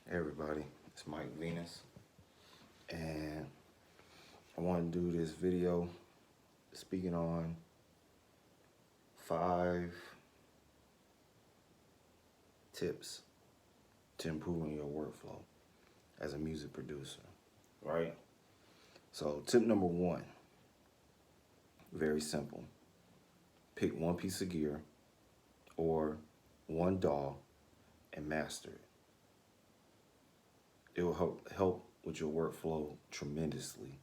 Hey everybody, it's Mike Venus, and I want to do this video speaking on 5 tips to improving your workflow as a music producer, right? So tip number 1, very simple. Pick one piece of gear or one DAW and master it. It will help with your workflow tremendously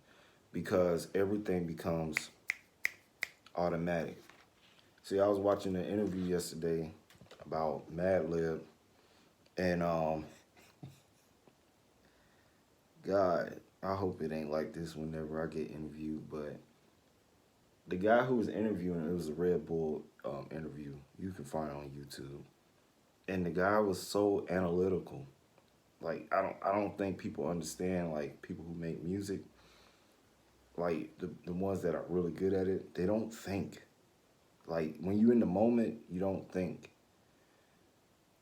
because everything becomes automatic. See, I was watching an interview yesterday about Madlib, and God, I hope it ain't like this whenever I get interviewed. But the guy who was interviewing, it was a Red Bull interview. You can find it on YouTube, and the guy was so analytical. Like I don't think people understand. Like people who make music, like the ones that are really good at it, they don't think. Like when you're in the moment, you don't think.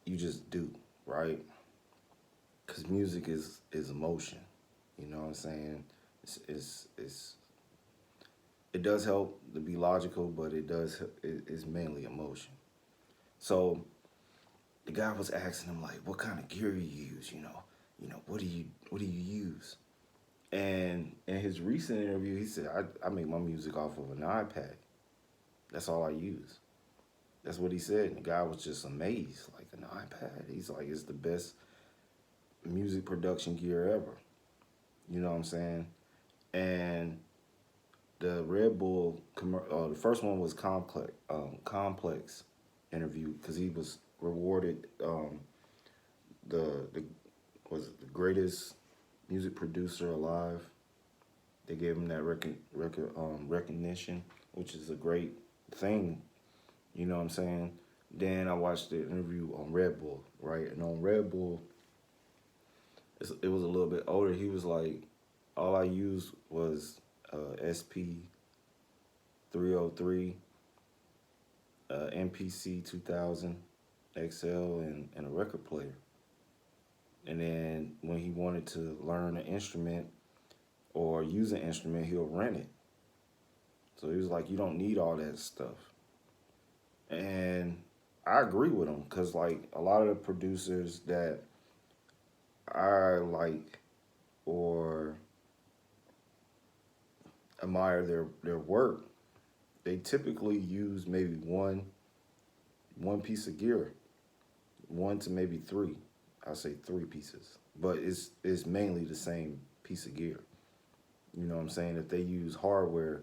You just do, right? Because music is emotion. You know what I'm saying? It's it does help to be logical, but it's mainly emotion. So the guy was asking him like, "What kind of gear you use? What do you use?" And in his recent interview, he said, "I make my music off of an iPad. That's all I use." That's what he said. And the guy was just amazed, like an iPad. He's like, "It's the best music production gear ever." You know what I'm saying? And the Red Bull, the first one was Complex interview because he was rewarded the was it the greatest music producer alive. They gave him that recognition, which is a great thing. You know what I'm saying? Then I watched the interview on Red Bull, right? And on Red Bull, it was a little bit older. He was like, all I used was SP 303, MPC 2000 XL, and a record player. And then when he wanted to learn an instrument or use an instrument, he'll rent it. So he was like, you don't need all that stuff. And I agree with him because like a lot of the producers that I like or admire their work, they typically use maybe one piece of gear, one to maybe three. I'll say 3 pieces, but it's mainly the same piece of gear. You know what I'm saying? If they use hardware,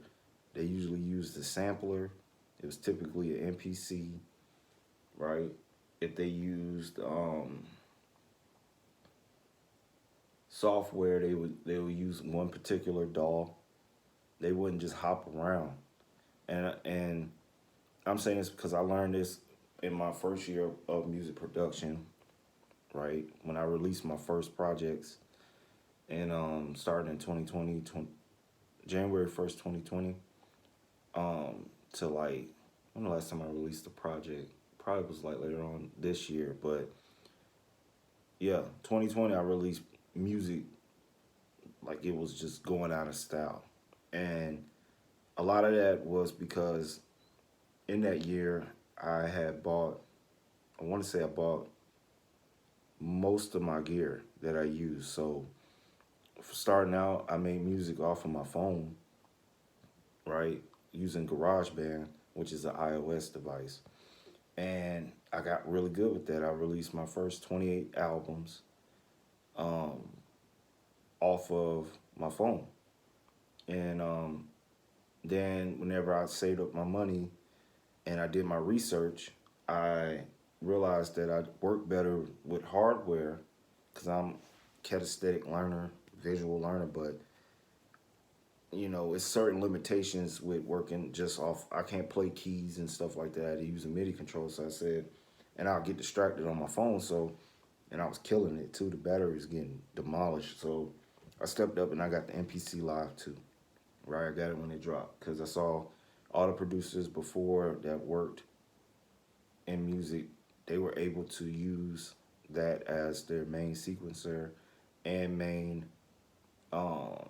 they usually use the sampler. It was typically an MPC, right? If they used software, they would use one particular DAW. They wouldn't just hop around. And I'm saying this because I learned this in my first year of music production, right? When I released my first projects and started in 2020, January 1st, 2020, to like, when the last time I released a project? Probably was like later on this year, but yeah, 2020 I released music like it was just going out of style. And a lot of that was because in that year I had bought, I want to say I bought most of my gear that I use. So for starting out, I made music off of my phone, right? Using GarageBand, which is an iOS device. And I got really good with that. I released my first 28 albums um, off of my phone. And then whenever I saved up my money and I did my research, I realized that I work better with hardware because I'm kinesthetic learner, visual learner, but it's certain limitations with working just off. I can't play keys and stuff like that. I had to use a MIDI control, so I said, and I'll get distracted on my phone. So, and I was killing it too. The battery was getting demolished. So I stepped up and I got the MPC Live too. Right, I got it when it dropped because I saw all the producers before that worked in music. They were able to use that as their main sequencer and um,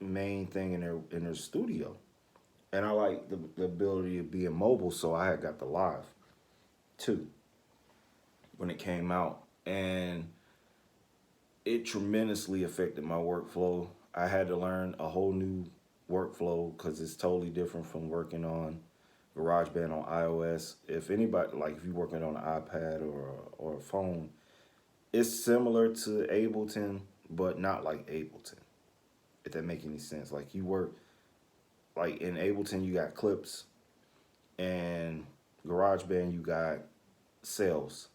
main thing in their studio. And I like the ability of being mobile, so I had got the live too when it came out, and it tremendously affected my workflow. I had to learn a whole new workflow because it's totally different from working on GarageBand on iOS. If anybody, like if you're working on an iPad or a phone, it's similar to Ableton, but not like Ableton. If that make any sense, like you work like in Ableton, you got clips, and GarageBand, you got cells,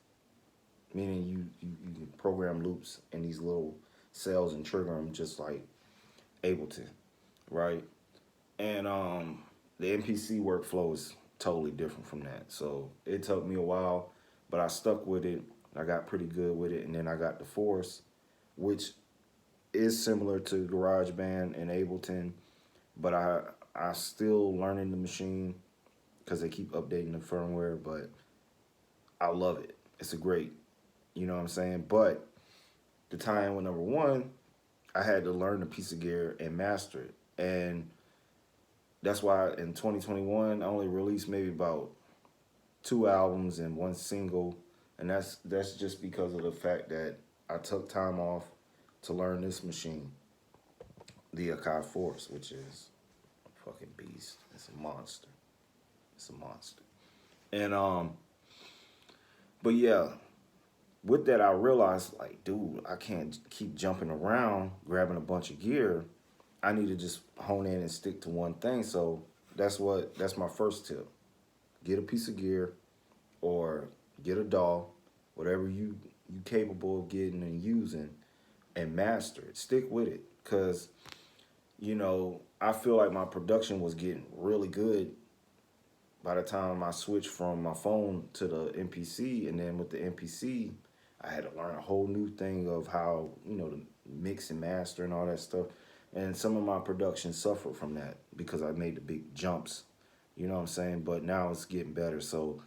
meaning you can program loops in these little cells and trigger them just like Ableton, right? And the MPC workflow is totally different from that. So it took me a while, but I stuck with it. I got pretty good with it, and then I got the Force, which is similar to GarageBand and Ableton, but I still learning the machine because they keep updating the firmware. But I love it. It's a great, you know what I'm saying. But the time with number one, I had to learn the piece of gear and master it, and that's why in 2021 I only released maybe about 2 albums and one single, and that's just because of the fact that I took time off to learn this machine, the Akai Force, which is a fucking beast. It's a monster. It's a monster. And but yeah, with that I realized like, dude, I can't keep jumping around grabbing a bunch of gear. I need to just hone in and stick to one thing. So that's my first tip. Get a piece of gear or get a DAW, whatever you capable of getting and using, and master it. Stick with it. Cause, I feel like my production was getting really good by the time I switched from my phone to the MPC, and then with the MPC, I had to learn a whole new thing of how, to mix and master and all that stuff. And some of my production suffered from that because I made the big jumps, you know what I'm saying? But now it's getting better. So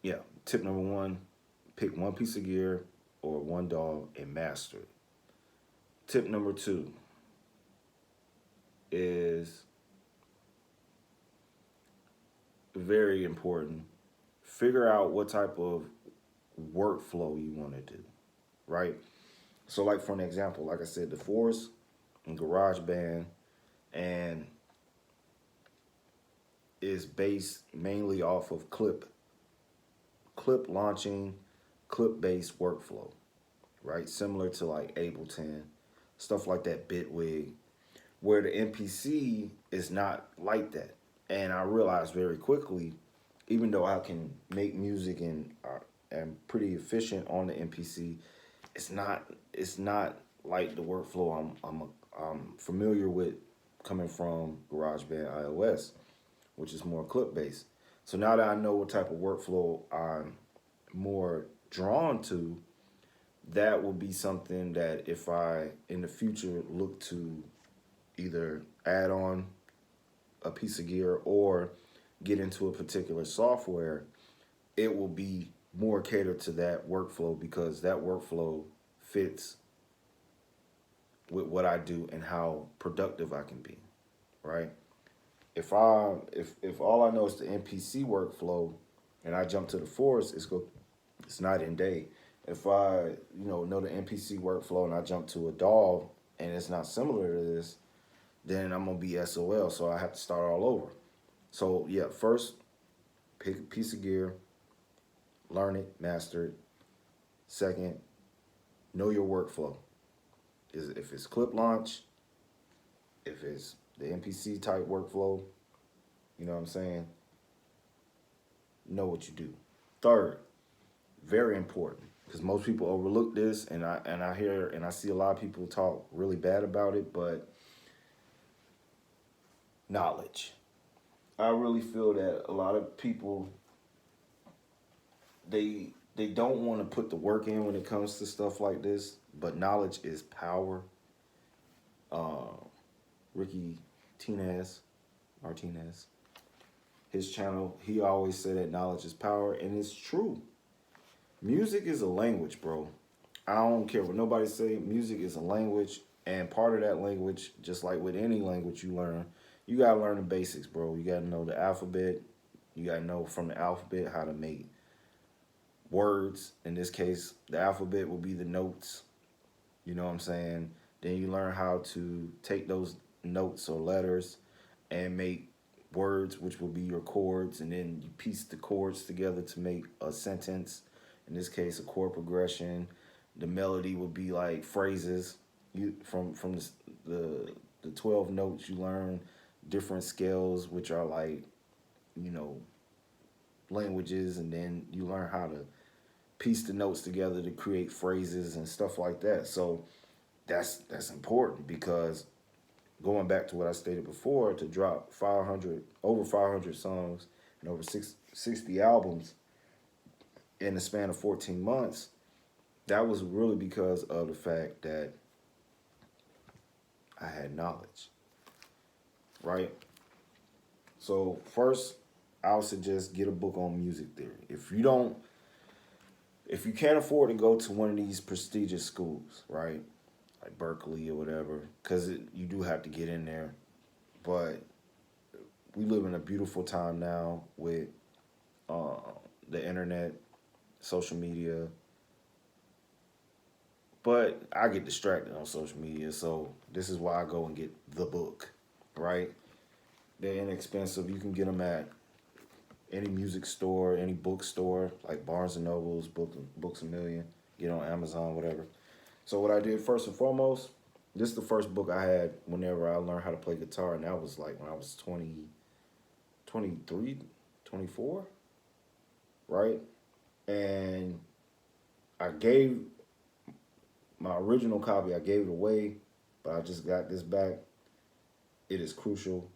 yeah, tip number one, pick one piece of gear or one DAW and master it. Tip number two is very important. Figure out what type of workflow you want to do, right? So like for an example, like I said, the Force and GarageBand and is based mainly off of clip launching, clip based workflow, right? Similar to like Ableton, stuff like that, Bitwig, where the MPC is not like that. And I realized very quickly, even though I can make music and am pretty efficient on the MPC, it's not like the workflow I'm familiar with coming from GarageBand iOS, which is more clip based. So now that I know what type of workflow I'm more drawn to, that will be something that if I in the future look to either add on a piece of gear or get into a particular software, it will be more catered to that workflow because that workflow fits with what I do and how productive I can be, right? If all I know is the MPC workflow and I jump to the Force, it's night and day. If I know the MPC workflow and I jump to a DAW and it's not similar to this, then I'm gonna be SOL. So I have to start all over. So yeah, first pick a piece of gear, learn it, master it. Second, know your workflow. If it's clip launch, if it's the MPC type workflow, you know what I'm saying? Know what you do. Third, very important, because most people overlook this, and I hear and I see a lot of people talk really bad about it, but knowledge. I really feel that a lot of people they don't want to put the work in when it comes to stuff like this, but knowledge is power. Ricky Martinez, his channel, he always said that knowledge is power, and it's true. Music is a language, bro. I don't care what nobody say. Music is a language, and part of that language, just like with any language you learn, you gotta learn the basics, bro. You gotta know the alphabet. You gotta know from the alphabet how to make words. In this case, the alphabet will be the notes. You know what I'm saying? Then you learn how to take those notes or letters and make words, which will be your chords, and then you piece the chords together to make a sentence. In this case, a chord progression. The melody would be like phrases. You from the the 12 notes you learn different scales, which are like you know languages, and then you learn how to piece the notes together to create phrases and stuff like that. So that's important because going back to what I stated before, to drop 500 over 500 songs and over 60 albums in the span of 14 months, that was really because of the fact that I had knowledge, right? So first, I'll suggest get a book on music theory. If you can't afford to go to one of these prestigious schools, right, like Berkeley or whatever, because you do have to get in there, but we live in a beautiful time now with uh, the internet, social media. But I get distracted on social media, so this is why I go and get the book, right? They're inexpensive. You can get them at any music store, any bookstore, like Barnes and Nobles, Books a Million. Get on Amazon, whatever. So what I did first and foremost, this is the first book I had whenever I learned how to play guitar, and that was like when I was 20, 23, 24, right? And I gave my original copy, I gave it away, but I just got this back. It is crucial.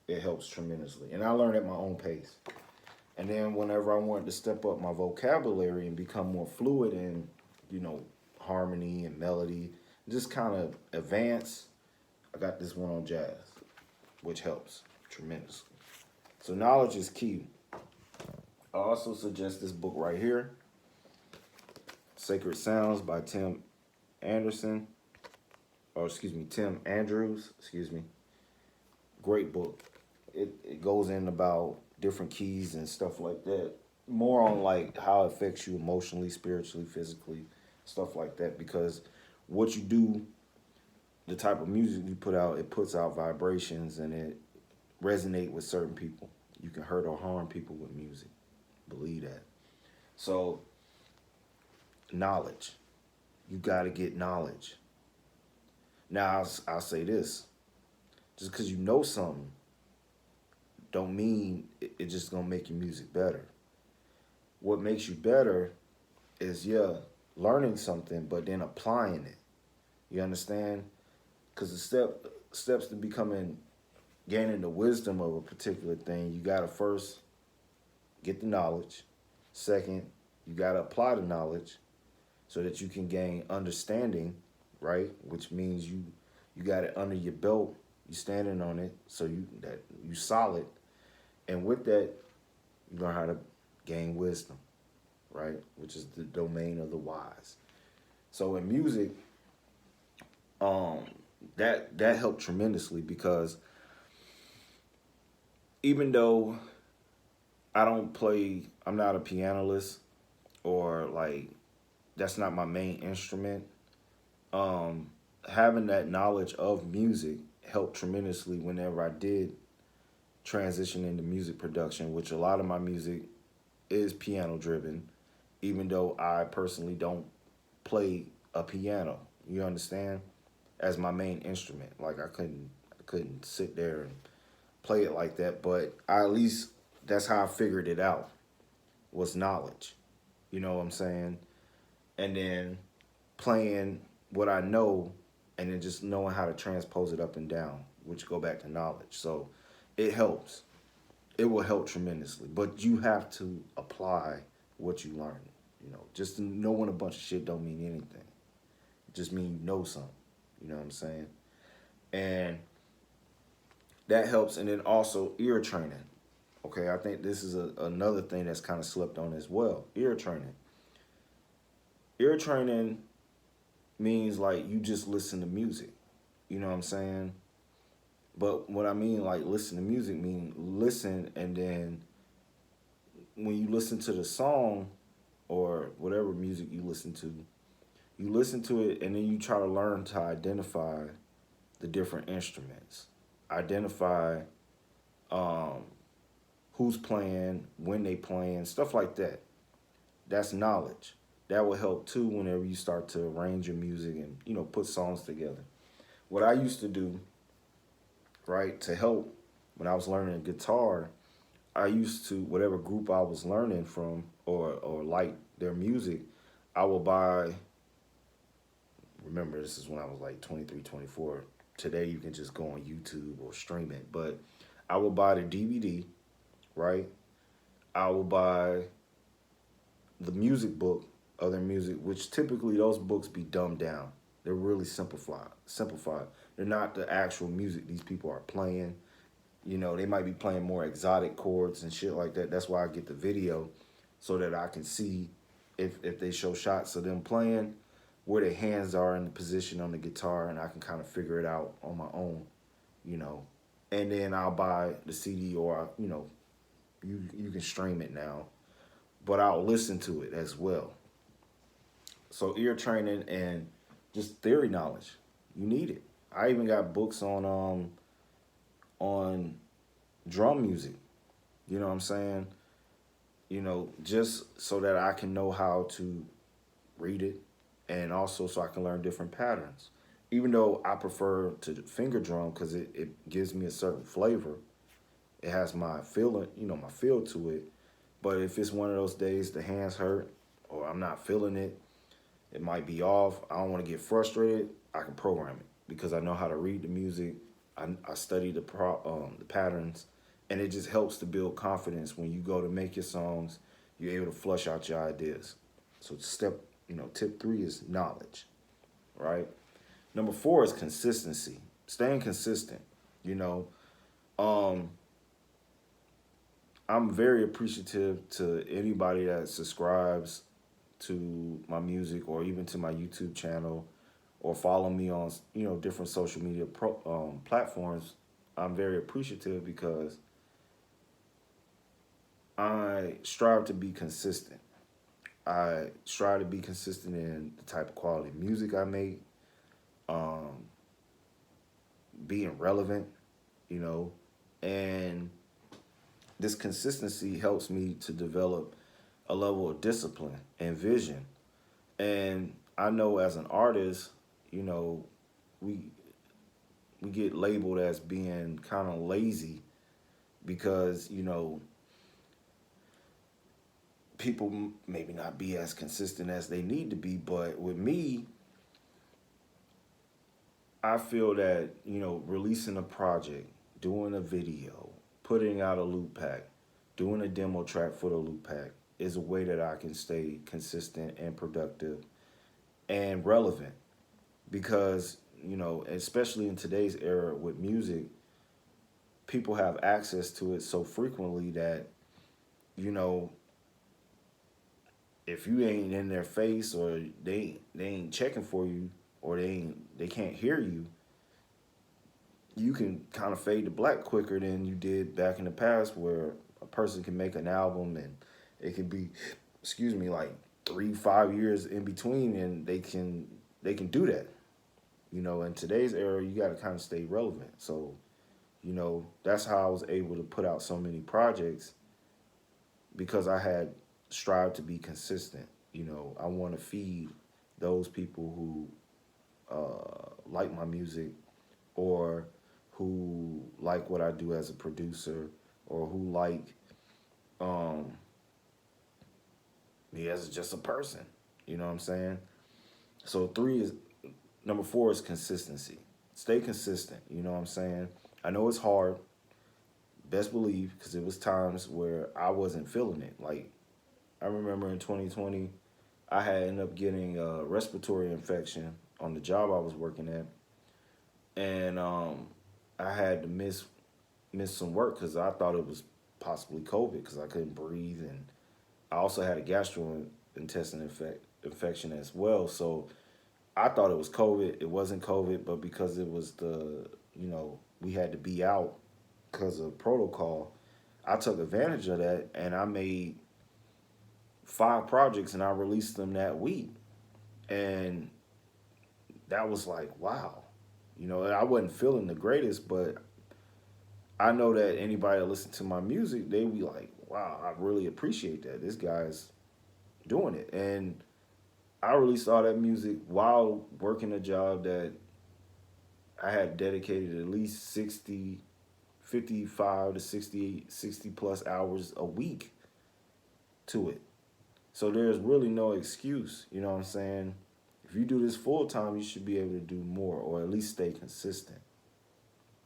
It helps tremendously. And I learned at my own pace. And then whenever I wanted to step up my vocabulary and become more fluid in, you know, harmony and melody, just kind of advance, I got this one on jazz, which helps tremendously. So knowledge is key. I also suggest this book right here, Sacred Sounds by Tim Anderson, or excuse me, Tim Andrews, excuse me. Great book. It goes in about different keys and stuff like that. More on like how it affects you emotionally, spiritually, physically, stuff like that. Because what you do, the type of music you put out, it puts out vibrations and it resonate with certain people. You can hurt or harm people with music. Believe that. So knowledge. You got to get knowledge. Now I'll say this: just because you know something, don't mean it's just gonna make your music better. What makes you better is learning something, but then applying it. You understand? Because the steps to becoming gaining the wisdom of a particular thing, you gotta first get the knowledge. Second, you gotta apply the knowledge so that you can gain understanding, right? Which means you got it under your belt, you standing on it, so you solid. And with that, you learn how to gain wisdom, right? Which is the domain of the wise. So in music, um, that helped tremendously because even though I'm not a pianist or like that's not my main instrument. Having that knowledge of music helped tremendously whenever I did transition into music production, which a lot of my music is piano driven, even though I personally don't play a piano. You understand? As my main instrument. Like I couldn't sit there and play it like that, but at least that's how I figured it out was knowledge. You know what I'm saying? And then playing what I know and then just knowing how to transpose it up and down, which go back to knowledge. So it helps. It will help tremendously. But you have to apply what you learn. You know, just knowing a bunch of shit don't mean anything. It just mean you know something. You know what I'm saying? And that helps. And then also ear training. Okay, I think this is another thing that's kind of slept on as well. Ear training. Ear training means like you just listen to music. You know what I'm saying? But what I mean, like listen to music, mean listen, and then when you listen to the song or whatever music you listen to it, and then you try to learn to identify the different instruments, identify um, who's playing, when they playing, stuff like that. That's knowledge. That will help too whenever you start to arrange your music and put songs together. What I used to do, right, to help when I was learning guitar, I used to whatever group I was learning from or like their music, I would buy. Remember, this is when I was like 23, 24. Today you can just go on YouTube or stream it, but I would buy the DVD, right? I would buy the music book of their music, which typically those books be dumbed down. They're really simplified. Simplified. They're not the actual music these people are playing. They might be playing more exotic chords and shit like that. That's why I get the video so that I can see if they show shots of them playing, where their hands are in the position on the guitar, and I can kind of figure it out on my own, you know. And then I'll buy the CD, or you can stream it now, but I'll listen to it as well. So ear training and just theory knowledge, you need it. I even got books on drum music. You know what I'm saying? Just so that I can know how to read it, and also so I can learn different patterns. Even though I prefer to finger drum because it gives me a certain flavor. It has my feeling, my feel to it. But if it's one of those days the hands hurt or I'm not feeling it, it might be off. I don't want to get frustrated. I can program it because I know how to read the music. I study the patterns, and it just helps to build confidence when you go to make your songs. You're able to flush out your ideas. So tip 3 is knowledge, right? Number 4 is consistency. Staying consistent. You know, um, I'm very appreciative to anybody that subscribes to my music or even to my YouTube channel or follow me on different social media platforms. I'm very appreciative because I strive to be consistent. I strive to be consistent in the type of quality music I make, um, being relevant, you know, and this consistency helps me to develop a level of discipline and vision. And I know as an artist, you know, we we get labeled as being kind of lazy because people maybe not be as consistent as they need to be. But with me, I feel that releasing a project, doing a video, putting out a loop pack, doing a demo track for the loop pack is a way that I can stay consistent and productive and relevant because especially in today's era with music, people have access to it so frequently that you know if you ain't in their face or they ain't checking for you or they can't hear you, you can kind of fade to black quicker than you did back in the past, where a person can make an album and it could be, excuse me, like 3 5 years in between, and they can do that. In today's era, you got to kind of stay relevant. So, that's how I was able to put out so many projects because I had strived to be consistent. I want to feed those people who like my music or who like what I do as a producer or who like um, me as just a person. You know what I'm saying? So number 4 is consistency. Stay consistent. You know what I'm saying? I know it's hard. Best believe, because it was times where I wasn't feeling it. Like I remember in 2020, I had ended up getting a respiratory infection on the job I was working at, and I had to miss some work because I thought it was possibly COVID because I couldn't breathe, and I also had a gastrointestinal infection as well. So I thought it was COVID. It wasn't COVID, but because it was we had to be out because of protocol, I took advantage of that and I made 5 projects and I released them that week. And that was like, wow. I wasn't feeling the greatest, but I know that anybody that listens to my music, they be like, wow, I really appreciate that. This guy's doing it. And I released all that music while working a job that I had dedicated at least 60, 55 to 60 plus hours a week to it. So there's really no excuse, you know what I'm saying? If you do this full time, you should be able to do more or at least stay consistent.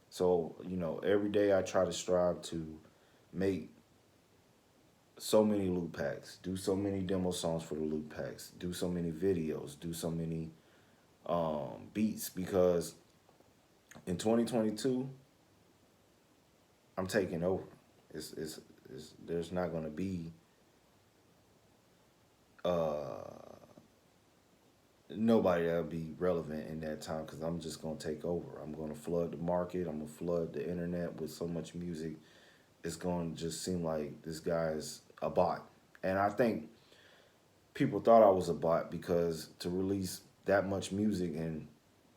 So, every day I try to strive to make so many loop packs, do so many demo songs for the loop packs, do so many videos, do so many beats, because in 2022 I'm taking over. There's not going to be nobody that'll be relevant in that time, because I'm just going to take over. I'm going to flood the market. I'm going to flood the internet with so much music. It's going to just seem like this guy's a bot. And I think people thought I was a bot, because to release that much music in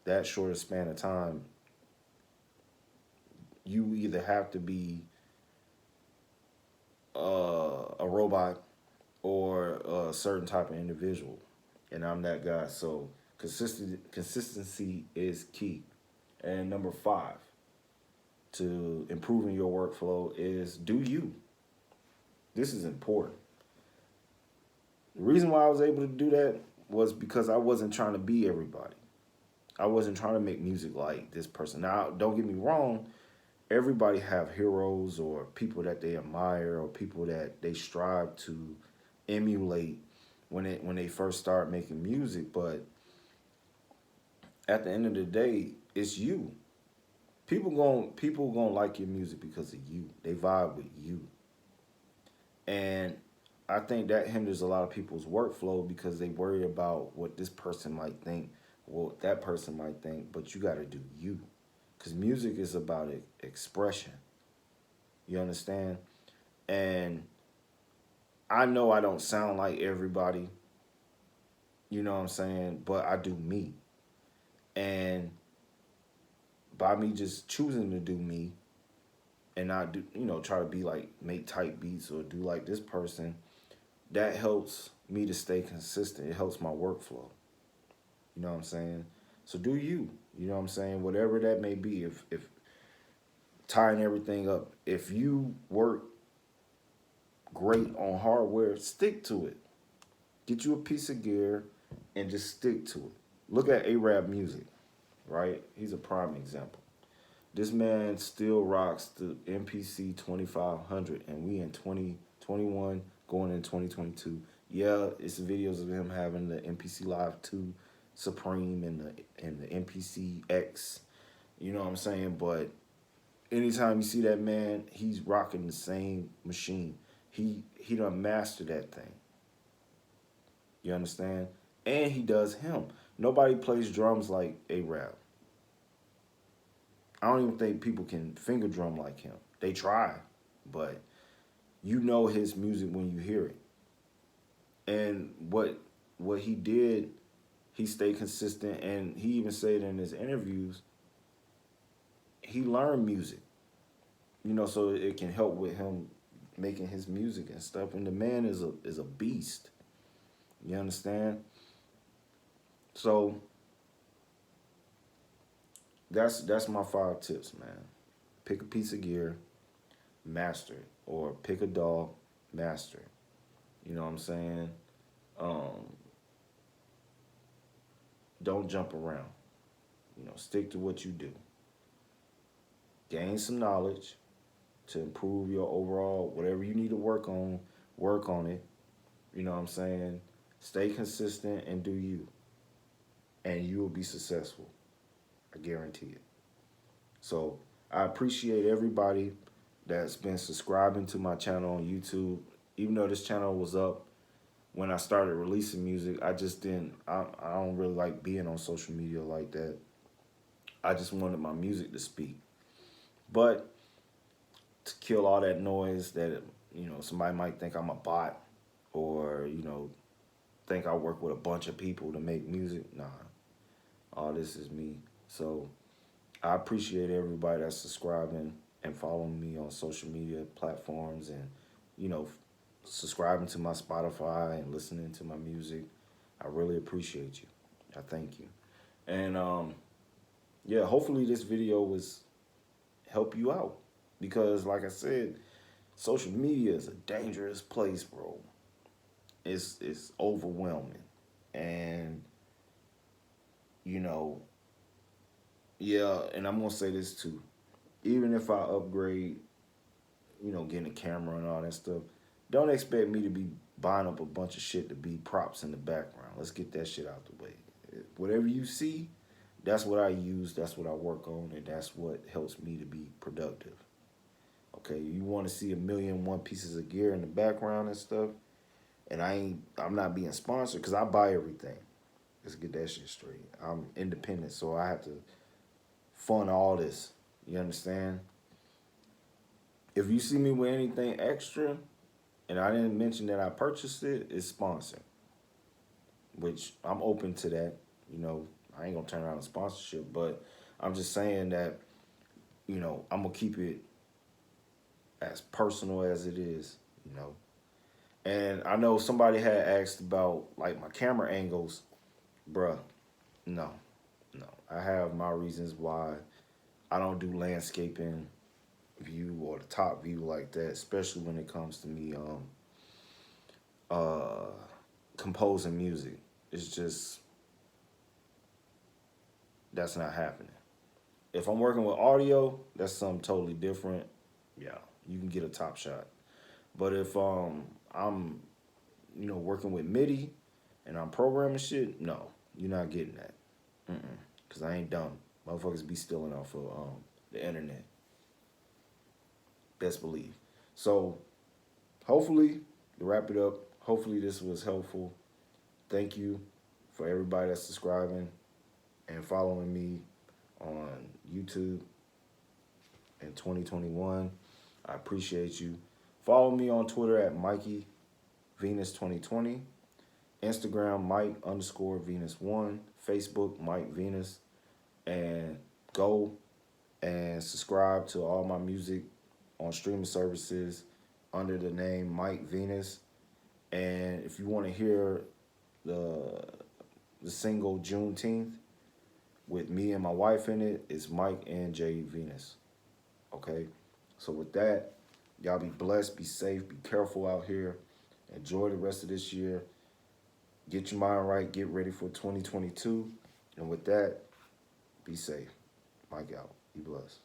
that short a span of time, you either have to be a robot or a certain type of individual, and I'm that guy. So consistency is key. And number 5 to improving your workflow is do you. This is important. The reason why I was able to do that was because I wasn't trying to be everybody. I wasn't trying to make music like this person. Now, don't get me wrong, everybody have heroes or people that they admire or people that they strive to emulate when they first start making music. But at the end of the day, it's you. People gonna like your music because of you. They vibe with you. And I think that hinders a lot of people's workflow, because they worry about what this person might think, what that person might think. But you got to do you, because music is about expression. You understand? And I know I don't sound like everybody, you know what I'm saying, but I do me. And by me just choosing to do me and not do, try to be like make type beats or do like this person, that helps me to stay consistent. It helps my workflow. You know what I'm saying? So do you. You know what I'm saying? Whatever that may be, if tying everything up, if you work great on hardware, stick to it. Get you a piece of gear and just stick to it. Look at A-Rap Music, right? He's a prime example. This man still rocks the MPC 2500, and we in 2021 going in 2022. Yeah, it's videos of him having the MPC Live 2 Supreme and the MPC X. You know what I'm saying? But anytime you see that man, he's rocking the same machine. He done mastered that thing. You understand? And he does him. Nobody plays drums like A-Rap. I don't even think people can finger drum like him. They try, but you know his music when you hear it. And what he did, he stayed consistent, and he even said in his interviews, he learned music, so it can help with him making his music and stuff. And the man is a beast. You understand? So that's my 5 tips, man. Pick a piece of gear, master it, or pick a DAW, master it. You know what I'm saying? Don't jump around. Stick to what you do. Gain some knowledge to improve your overall, whatever you need to work on it. You know what I'm saying? Stay consistent and do you. And you will be successful. I guarantee it. So I appreciate everybody that's been subscribing to my channel on YouTube. Even though this channel was up when I started releasing music, I just didn't. I don't really like being on social media like that. I just wanted my music to speak. But to kill all that noise that somebody might think I'm a bot, or think I work with a bunch of people to make music. Nah, all this is me. So I appreciate everybody that's subscribing and following me on social media platforms, and you know subscribing to my Spotify and listening to my music. I really appreciate you. I thank you. And yeah, hopefully this video was help you out, because like I said, social media is a dangerous place, bro. It's overwhelming. And you know, yeah, and I'm gonna say this too. Even if I upgrade, getting a camera and all that stuff, don't expect me to be buying up a bunch of shit to be props in the background. Let's get that shit out the way. Whatever you see, that's what I use, that's what I work on, and that's what helps me to be productive. Okay, you want to see a million one pieces of gear in the background and stuff, and I'm not being sponsored because I buy everything. Let's get that shit straight. I'm independent, so I have to fund all this. You understand? If you see me with anything extra, and I didn't mention that I purchased it, it's sponsored, which I'm open to that. I ain't gonna turn around a sponsorship, but I'm just saying that, I'm gonna keep it as personal as it is. And I know somebody had asked about like my camera angles, bruh. No, no. I have my reasons why I don't do landscaping view or the top view like that, especially when it comes to me uh composing music. It's just that's not happening. If I'm working with audio, that's something totally different. Yeah, you can get a top shot. But if I'm working with MIDI and I'm programming shit, no, you're not getting that. Cause I ain't dumb. Motherfuckers be stealing off of the internet. Best believe. So hopefully, to wrap it up, hopefully this was helpful. Thank you for everybody that's subscribing and following me on YouTube in 2021. I appreciate you. Follow me on Twitter at Mikey Venus 2020, Instagram Mike_Venus1, Facebook Mike Venus, and go and subscribe to all my music on streaming services under the name Mike Venus. And if you want to hear the single Juneteenth with me and my wife in it, it's Mike and J Venus. Okay? So with that, y'all be blessed, be safe, be careful out here. Enjoy the rest of this year. Get your mind right, get ready for 2022. And with that, be safe. Mike out. Be blessed.